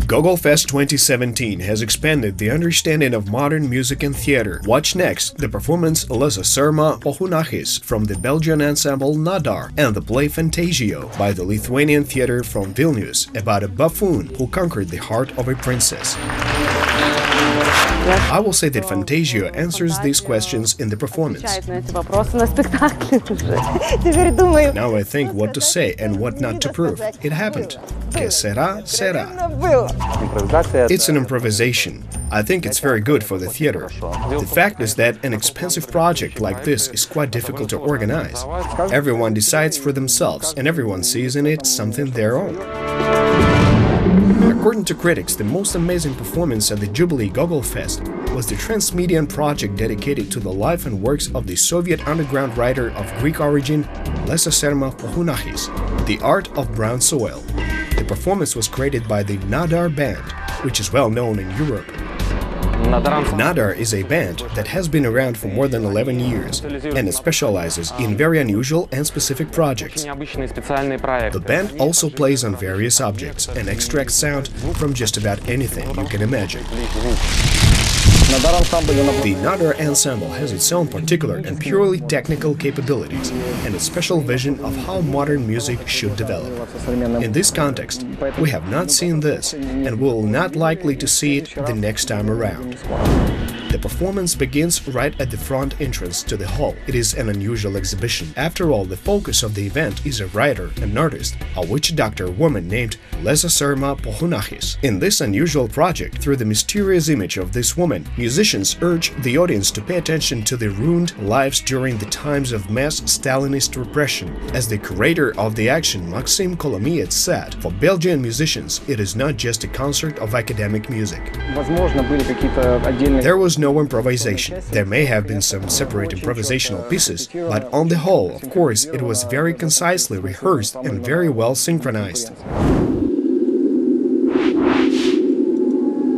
Gogolfest 2017 has expanded the understanding of modern music and theater. Watch next the performance Lesasserma Pokhunakhis from the Belgian ensemble Nadar and the play Fantasio by the Lithuanian theater from Vilnius about a buffoon who conquered the heart of a princess. I will say that Fantasio answers these questions in the performance. Now I think what to say and what not to prove. It happened. Que sera, sera. It's an improvisation. I think it's very good for the theater. The fact is that an expensive project like this is quite difficult to organize. Everyone decides for themselves and everyone sees in it something their own. According to critics, the most amazing performance at the Jubilee Gogolfest was the transmedian project dedicated to the life and works of the Soviet underground writer of Greek origin, Lesasserma Pokhunakhis, The Art of Brown Soil. The performance was created by the Nadar band, which is well known in Europe. Nadar is a band that has been around for more than 11 years and it specializes in very unusual and specific projects. The band also plays on various objects and extracts sound from just about anything you can imagine. The Nadar ensemble has its own particular and purely technical capabilities and a special vision of how modern music should develop. In this context, we have not seen this and will not likely to see it the next time around. The performance begins right at the front entrance to the hall. It is an unusual exhibition. After all, the focus of the event is a writer, an artist, a witch doctor woman named Lesasserma Pokhunakhis. In this unusual project, through the mysterious image of this woman, musicians urge the audience to pay attention to the ruined lives during the times of mass Stalinist repression. As the curator of the action, Maxim Kolomiets, said, for Belgian musicians, it is not just a concert of academic music. There was no improvisation. There may have been some separate improvisational pieces, but on the whole, of course, it was very concisely rehearsed and very well synchronized.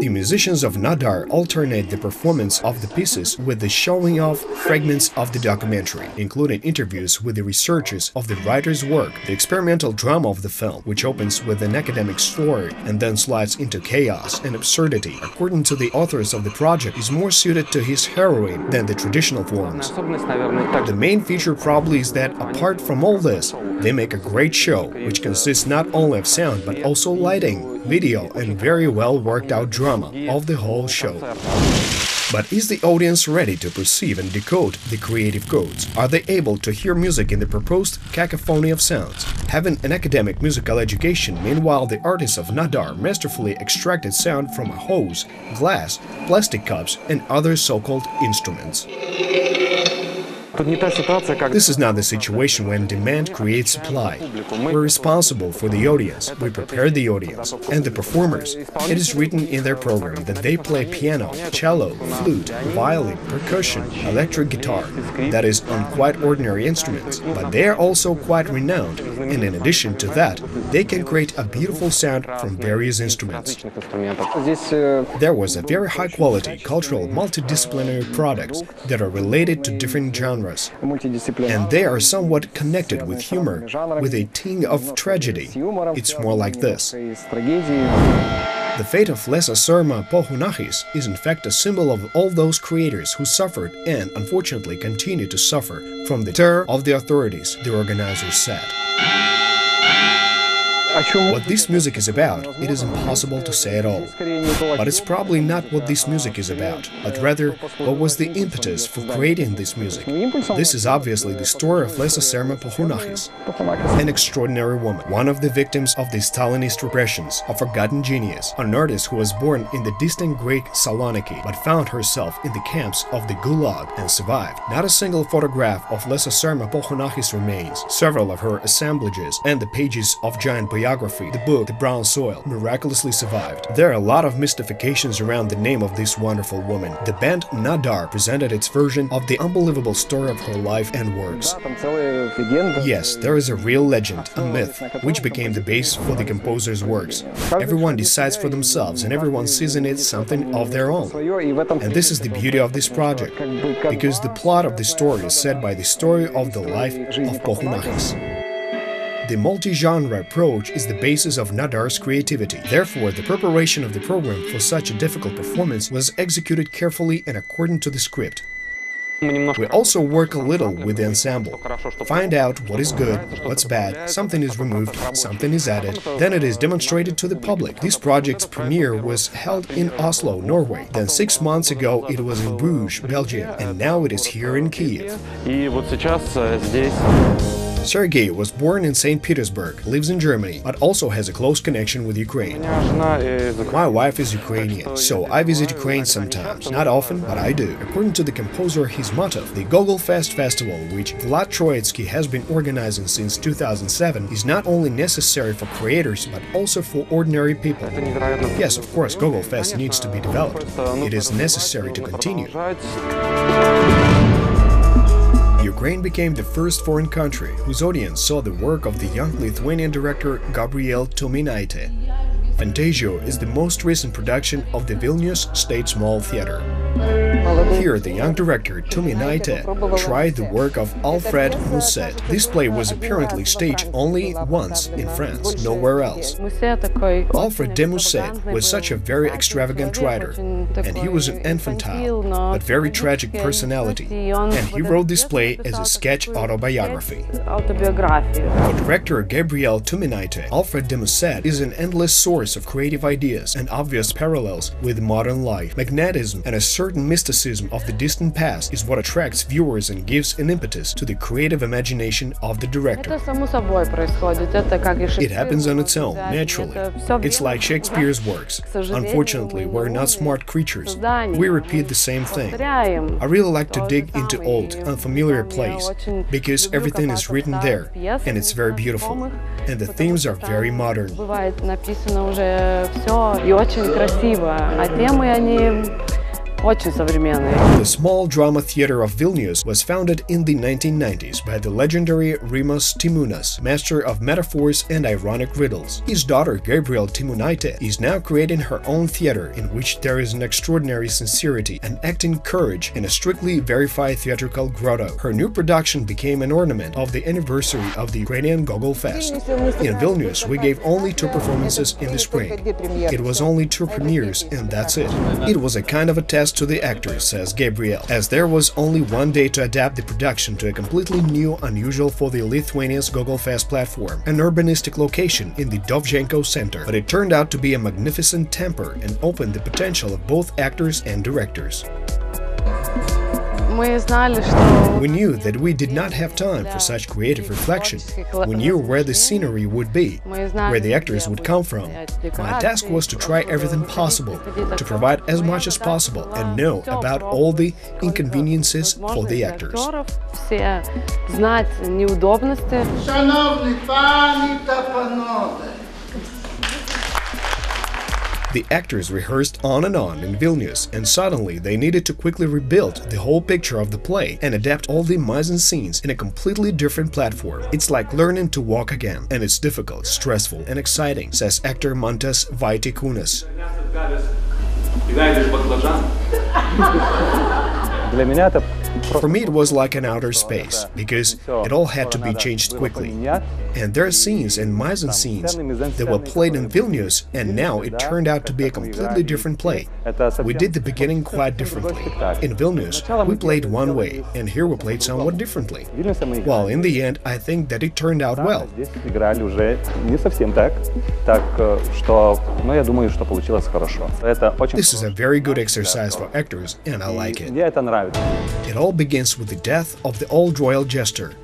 The musicians of Nadar alternate the performance of the pieces with the showing off fragments of the documentary, including interviews with the researchers of the writer's work. The experimental drama of the film, which opens with an academic story and then slides into chaos and absurdity, according to the authors of the project, is more suited to his heroine than the traditional forms. The main feature probably is that, apart from all this, they make a great show, which consists not only of sound but also lighting, video and very well worked out drama of the whole show. But is the audience ready to perceive and decode the creative codes? Are they able to hear music in the proposed cacophony of sounds? Having an academic musical education, meanwhile the artists of Nadar masterfully extracted sound from a hose, glass, plastic cups and other so-called instruments. This is not the situation when demand creates supply. We're responsible for the audience, we prepare the audience, and the performers. It is written in their program that they play piano, cello, flute, violin, percussion, electric guitar, that is, on quite ordinary instruments, but they are also quite renowned, and in addition to that, they can create a beautiful sound from various instruments. There was a very high-quality, cultural, multidisciplinary products that are related to different genres. And they are somewhat connected with humor, with a ting of tragedy. It's more like this. The fate of Lesasserma Pokhunakhis is in fact a symbol of all those creators who suffered and, unfortunately, continue to suffer from the terror of the authorities, the organizers said. What this music is about, it is impossible to say at all. But it's probably not what this music is about, but rather what was the impetus for creating this music. This is obviously the story of Lesasserma Pokhunakhis, an extraordinary woman, one of the victims of the Stalinist repressions, a forgotten genius, an artist who was born in the distant Greek Saloniki but found herself in the camps of the Gulag and survived. Not a single photograph of Lesasserma Pokhunakhis remains. Several of her assemblages and the pages of giant biography, the book The Brown Soil, miraculously survived. There are a lot of mystifications around the name of this wonderful woman. The band Nadar presented its version of the unbelievable story of her life and works. Yes, there is a real legend, a myth, which became the base for the composer's works. Everyone decides for themselves and everyone sees in it something of their own. And this is the beauty of this project, because the plot of the story is set by the story of the life of Pokhunakhis. The multi-genre approach is the basis of Nadar's creativity. Therefore, the preparation of the program for such a difficult performance was executed carefully and according to the script. We also work a little with the ensemble. Find out what is good, what's bad, something is removed, something is added, then it is demonstrated to the public. This project's premiere was held in Oslo, Norway. Then 6 months ago it was in Bruges, Belgium, and now it is here in Kyiv. Sergei was born in St. Petersburg, lives in Germany, but also has a close connection with Ukraine. My wife is Ukrainian, so I visit Ukraine sometimes. Not often, but I do. According to the composer Hizmatov, the Gogolfest festival, which Vlad Troitsky has been organizing since 2007, is not only necessary for creators, but also for ordinary people. Yes, of course, Gogolfest needs to be developed. It is necessary to continue. Ukraine became the first foreign country whose audience saw the work of the young Lithuanian director Gabriel Tuminaite. Fantasio is the most recent production of the Vilnius State Small Theatre. Here, the young director Tuminaite tried the work of Alfred Musset. This play was apparently staged only once in France, nowhere else. Alfred de Musset was such a very extravagant writer, and he was an infantile, but very tragic personality, and he wrote this play as a sketch autobiography. For director Gabriel Tuminaite, Alfred de Musset is an endless source of creative ideas and obvious parallels with modern life. Magnetism and a certain mysticism of the distant past is what attracts viewers and gives an impetus to the creative imagination of the director. It happens on its own, naturally. It's like Shakespeare's works. Unfortunately, we're not smart creatures. We repeat the same thing. I really like to dig into old, unfamiliar plays, because everything is written there, and it's very beautiful. And the themes are very modern. The small drama theater of Vilnius was founded in the 1990s by the legendary Rimas Timunas, master of metaphors and ironic riddles. His daughter Gabriel Timunaite is now creating her own theater in which there is an extraordinary sincerity, an acting courage, and a strictly verified theatrical grotto. Her new production became an ornament of the anniversary of the Ukrainian Gogolfest. In Vilnius, we gave only 2 performances in the spring. It was only 2 premieres, and that's it. It was a kind of a test to the actors, says Gabriel, as there was only 1 day to adapt the production to a completely new, unusual for the Lithuania's Gogolfest platform, an urbanistic location in the Dovzhenko center. But it turned out to be a magnificent temper and opened the potential of both actors and directors. We knew that we did not have time for such creative reflection. We knew where the scenery would be, where the actors would come from. My task was to try everything possible, to provide as much as possible and know about all the inconveniences for the actors. The actors rehearsed on and on in Vilnius, and suddenly they needed to quickly rebuild the whole picture of the play and adapt all the mise-en-scenes in a completely different platform. It's like learning to walk again, and it's difficult, stressful, and exciting, says actor Mantas Vaitikunas. For me, it was like an outer space, because it all had to be changed quickly. And there are scenes and mise-en-scenes that were played in Vilnius, and now it turned out to be a completely different play. We did the beginning quite differently. In Vilnius, we played one way, and here we played somewhat differently. Well, in the end, I think that it turned out well. This is a very good exercise for actors, and I like it. It all begins with the death of the old royal jester,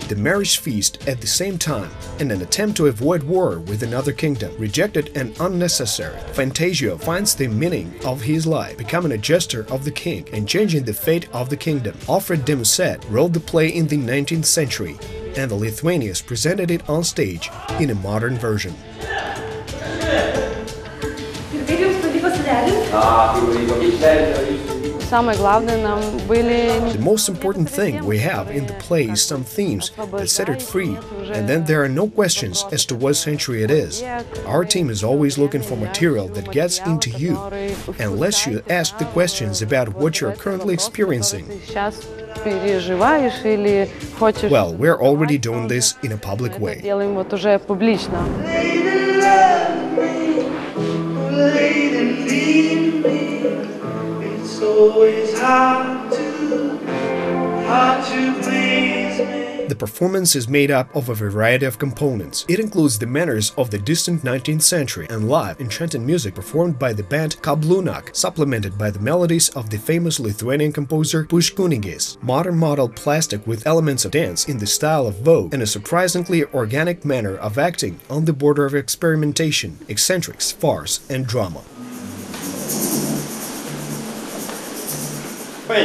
the marriage feast at the same time, and an attempt to avoid war with another kingdom, rejected and unnecessary. Fantasio finds the meaning of his life, becoming a jester of the king and changing the fate of the kingdom. Alfred de Musset wrote the play in the 19th century, and the Lithuanians presented it on stage in a modern version. The most important thing we have in the play is some themes that set it free, and then there are no questions as to what century it is. Our team is always looking for material that gets into you and lets you ask the questions about what you're currently experiencing. Well, we're already doing this in a public way. The performance is made up of a variety of components. It includes the manners of the distant 19th century and live, enchanting music performed by the band Pokhunakhis, supplemented by the melodies of the famous Lithuanian composer Pokhunakhis, modern model plastic with elements of dance in the style of Vogue, and a surprisingly organic manner of acting on the border of experimentation, eccentrics, farce, and drama. I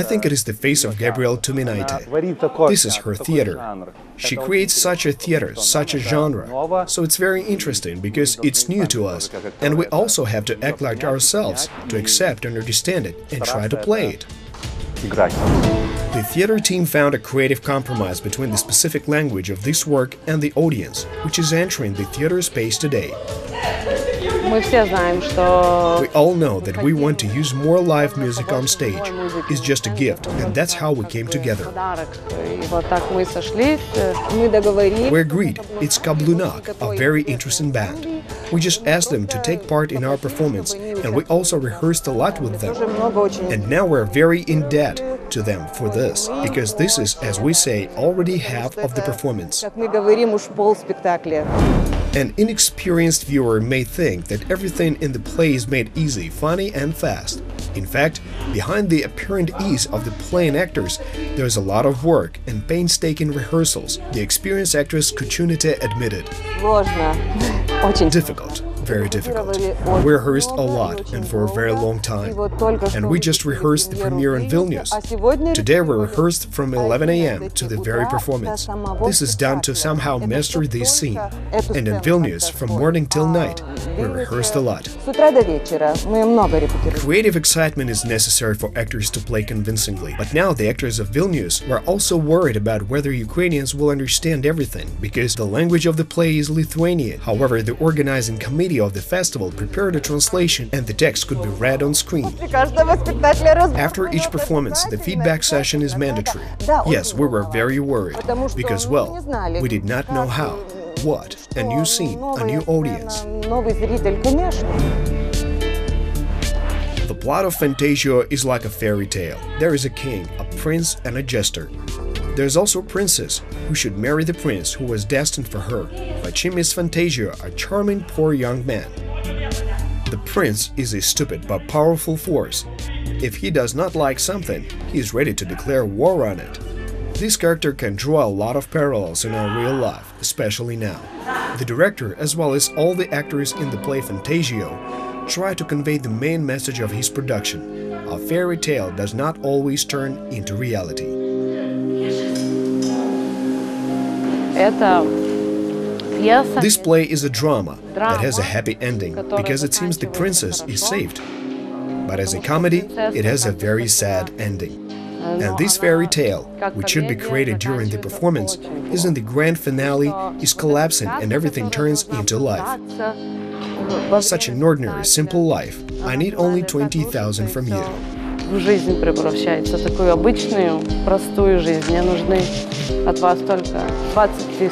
think it is the face of Gabrielle Tuminaite. This is her theater. She creates such a theater, such a genre. So it's very interesting because it's new to us, and we also have to act like ourselves, to accept and understand it, and try to play it. The theater team found a creative compromise between the specific language of this work and the audience, which is entering the theater space today. We all know that we want to use more live music on stage. It's just a gift, and that's how we came together. We agreed, it's Pokhunakhis, a very interesting band. We just asked them to take part in our performance, and we also rehearsed a lot with them. And now we're very in debt to them for this, because this is, as we say, already half of the performance. An inexperienced viewer may think that everything in the play is made easy, funny, and fast. In fact, behind the apparent ease of the playing actors, there's a lot of work and painstaking rehearsals, the experienced actress Kuchunite admitted. Difficult. Very difficult. We rehearsed a lot and for a very long time. And we just rehearsed the premiere in Vilnius. Today we rehearsed from 11 a.m. to the very performance. This is done to somehow master this scene. And in Vilnius, from morning till night, we rehearsed a lot. Creative excitement is necessary for actors to play convincingly. But now the actors of Vilnius were also worried about whether Ukrainians will understand everything, because the language of the play is Lithuanian. However, the organizing committee of the festival prepared a translation and the text could be read on screen. After each performance, the feedback session is mandatory. Yes, we were very worried, because, well, we did not know how, what, a new scene, a new audience. The plot of Fantasio is like a fairy tale. There is a king, a prince, and a jester. There's also a princess who should marry the prince who was destined for her, but she meets Fantasio, a charming poor young man. The prince is a stupid but powerful force. If he does not like something, he is ready to declare war on it. This character can draw a lot of parallels in our real life, especially now. The director, as well as all the actors in the play Fantasio, try to convey the main message of his production. A fairy tale does not always turn into reality. This play is a drama that has a happy ending, because it seems the princess is saved. But as a comedy, it has a very sad ending. And this fairy tale, which should be created during the performance, is in the grand finale, is collapsing and everything turns into life. Such an ordinary, simple life. I need only 20,000 from you. Жизнь превращается в такую обычную, простую жизнь. Мне нужны от вас только 20 000.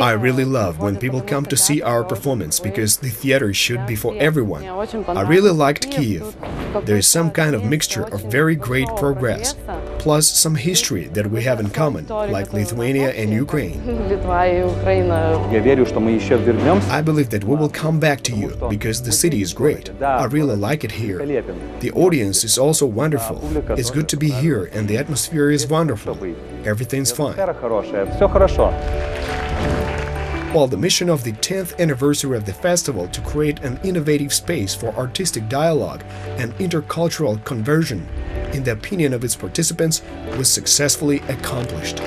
I really love when people come to see our performance, because the theater should be for everyone. I really liked Kyiv. There is some kind of mixture of very great progress. plus some history that we have in common, like Lithuania and Ukraine. I believe that we will come back to you, because the city is great. I really like it here. The audience is also wonderful. It's good to be here, and the atmosphere is wonderful. Everything's fine. Well, the mission of the 10th anniversary of the festival to create an innovative space for artistic dialogue and intercultural conversion, in the opinion of its participants, was successfully accomplished.